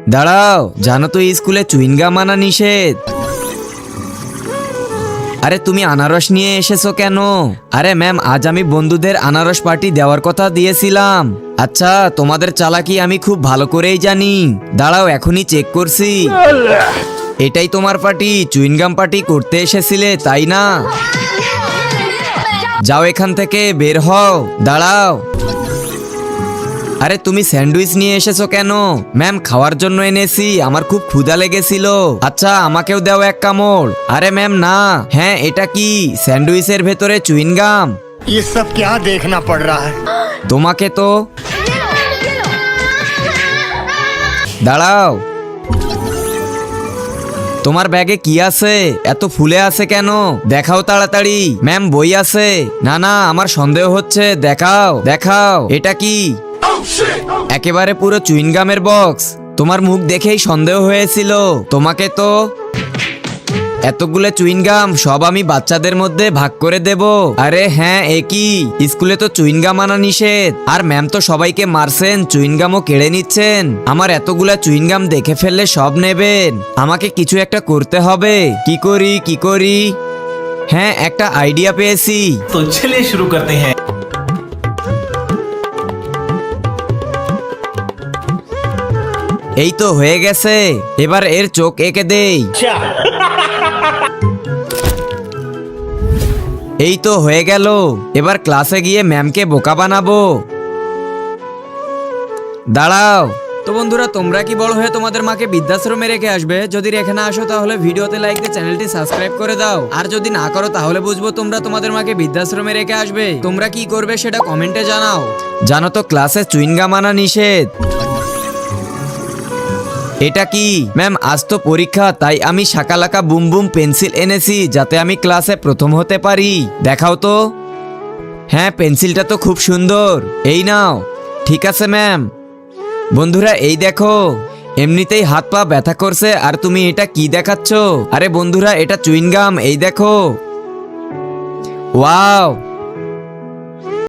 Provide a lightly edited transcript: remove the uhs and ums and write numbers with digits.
দাঁড়াও, জানো তো স্কুলে চুইংগাম আনা নিষেধ। আরে তুমি আনারস নিয়ে এসেছো কেন? আরে ম্যাম, আজ আমি বন্ধুদের আনারস পার্টি দেওয়ার কথা দিয়েছিলাম। আচ্ছা, তোমাদের চালাকি আমি খুব ভালো করেই জানি। দাঁড়াও, এখনই চেক করছি। এটাই তোমার পার্টি, চুইংগাম পার্টি করতে এসেছিলে তাই না? যাও এখান থেকে, বের হও। দাঁড়াও। আরে তুমি স্যান্ডউইচ নিয়ে এসেছো কেন? ম্যাম, খাওয়ার জন্য এনেছি, আমার খুব ক্ষুধা লেগেছিল। আচ্ছা, আমাকেও দাও এক কামড়। আরে ম্যাম না। হ্যাঁ, এটা কি স্যান্ডউইচের ভেতরে চুইংগাম? ये सब क्या देखना पड़ रहा है। তোমাকে তো। দাঁড়াও, তোমার ব্যাগে কি আছে? এত ফুলে আছে কেন? দেখাও তাড়াতাড়ি। ম্যাম, বই আছে। না না, আমার সন্দেহ হচ্ছে। দেখাও দেখাও, এটা কি? একেবারে পুরো চুইংগামের বক্স। তোমার মুখ দেখেই সন্দেহ হয়েছিল। তোমাকে তো। এতগুলো চুইংগাম সব আমি বাচ্চাদের মধ্যে ভাগ করে দেব। আরে হ্যাঁ, একই স্কুলে তো চুইংগাম আনা নিষেধ, আর ম্যাম তো সবাইকে মারছেন, চুইংগামও কেড়ে নিচ্ছেন। আমার এতগুলা চুইংগাম দেখে ফেললে সব নেবেন। আমাকে কিছু একটা করতে হবে। কি করি কি করি? হ্যাঁ, একটা আইডিয়া পেয়েছি। तो चलिए शुरू करते हैं। এই তো হয়ে গেছে। এবার এর চোখ এঁকে দেই। এই তো হয়ে গেল। এবার ক্লাসে গিয়ে ম্যামকে বোকা বানাবো। দাঁড়াও। তো বন্ধুরা, তোমরা কি বড় হয়ে তোমাদের মাকে বৃদ্ধাশ্রমে রেখে আসবে? যদি রেখে না আসো তাহলে ভিডিওতে লাইক দিয়ে চ্যানেলটি সাবস্ক্রাইব করে দাও। আর যদি না করো তাহলে বুঝবো তোমরা তোমাদের মাকে বৃদ্ধাশ্রমে রেখে আসবে। তোমরা কি করবে সেটা কমেন্টে জানাও। জানো তো ক্লাসে চুইংগাম আনা নিষেধ। এটা কি? ম্যাম, আজ তো পরীক্ষা, তাই আমি শাকালাকা বুম বুম পেন্সিল এনেছি যাতে আমি ক্লাসে প্রথম হতে পারি। দেখাও তো। হ্যাঁ, পেন্সিলটা তো খুব সুন্দর। এই নাও। ঠিক আছে ম্যাম। বন্ধুরা, এই দেখো, এমনিতেই হাত পা ব্যথা করছে, আর তুমি এটা কি দেখাচ্ছ? আরে বন্ধুরা, এটা চুইংগাম, এই দেখো। ওয়াও।